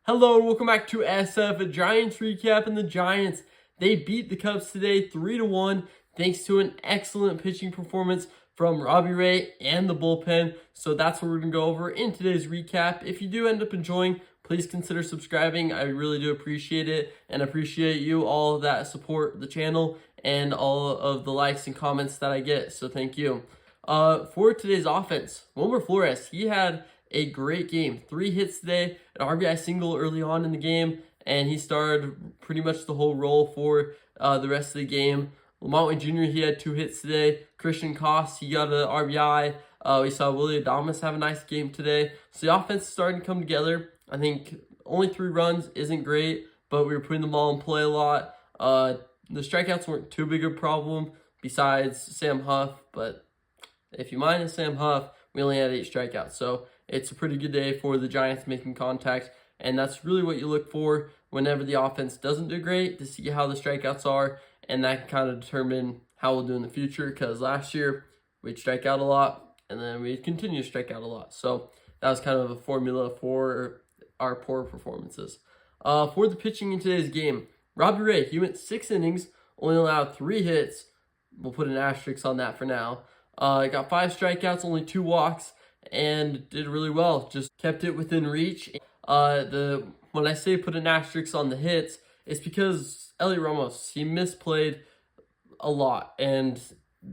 Hello and welcome back to SF, a Giants recap. And the Giants, they beat the Cubs today 3-1 thanks to an excellent pitching performance from Robbie Ray and the bullpen. So that's what we're going to go over in today's recap. If you do end up enjoying, please consider subscribing. I really do appreciate it and appreciate you all that support the channel and all of the likes and comments that I get. So thank you. For today's offense, Wilmer Flores, he had a great game. 3 hits today, an RBI single early on in the game, and he started pretty much the whole role for the rest of the game. Lamont Jr., he had 2 hits today. Christian Koss, he got an RBI. We saw Willy Adames have a nice game today. So the offense is starting to come together. I think only 3 runs isn't great, but we were putting the ball in play a lot. The strikeouts weren't too big a problem besides Sam Huff, but if you minus Sam Huff, we only had 8 strikeouts. So it's a pretty good day for the Giants making contact, and that's really what you look for whenever the offense doesn't do great, to see how the strikeouts are, and that can kind of determine how we'll do in the future, because last year we'd strike out a lot, and then we'd continue to strike out a lot. So that was kind of a formula for our poor performances. For the pitching in today's game, Robbie Ray, he went 6 innings, only allowed 3 hits. We'll put an asterisk on that for now. Got 5 strikeouts, only 2 walks, and did really well. Just kept it within reach. When I say put an asterisk on the hits, it's because Elliot Ramos, he misplayed a lot, and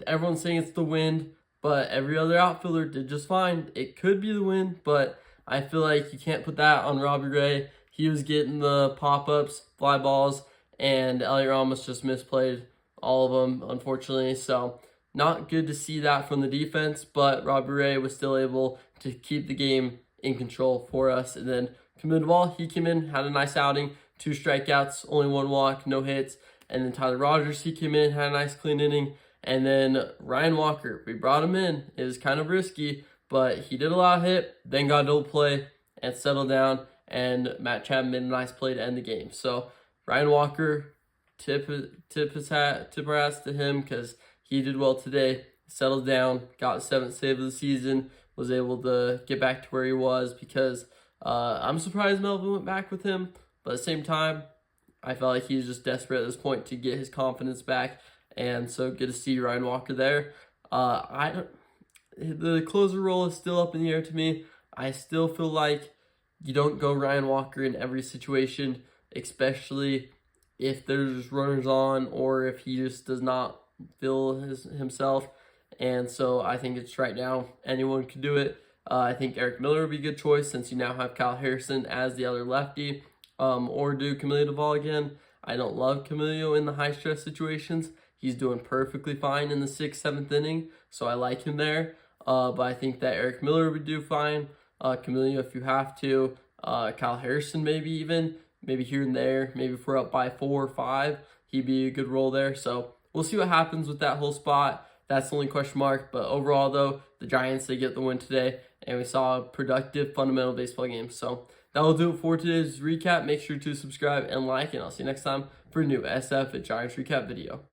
everyone's saying it's the wind, but every other outfielder did just fine. It could be the wind, but I feel like you can't put that on Robbie Ray. He was getting the pop-ups, fly balls, and Elliot Ramos just misplayed all of them, unfortunately. So not good to see that from the defense, but Robbie Ray was still able to keep the game in control for us. And then Camilo Doval, he came in, had a nice outing, 2 strikeouts, only 1 walk, no hits. And then Tyler Rogers, he came in, had a nice clean inning. And then Ryan Walker, we brought him in. It was kind of risky, but he did allow a hit, then got a double play and settled down. And Matt Chapman made a nice play to end the game. So Ryan Walker, tip our hats to him, because he did well today, settled down, got the 7th save of the season, was able to get back to where he was, because I'm surprised Melvin went back with him, but at the same time, I felt like he was just desperate at this point to get his confidence back, and so good to see Ryan Walker there. The closer role is still up in the air to me. I still feel like you don't go Ryan Walker in every situation, especially if there's runners on or if he just does not feel himself. And so I think it's right now anyone could do it. I think Eric Miller would be a good choice, since you now have Kyle Harrison as the other lefty, or do Camilo Doval again. I don't love Camilo in the high stress situations. He's doing perfectly fine in the 6th, 7th inning, so I like him there. But I think that Eric Miller would do fine. Camilo if you have to. Kyle Harrison maybe here and there. Maybe if we're up by 4 or 5, he'd be a good role there. So we'll see what happens with that whole spot. That's the only question mark. But overall, though, the Giants, they get the win today, and we saw a productive, fundamental baseball game. So that will do it for today's recap. Make sure to subscribe and like, and I'll see you next time for a new SF at Giants recap video.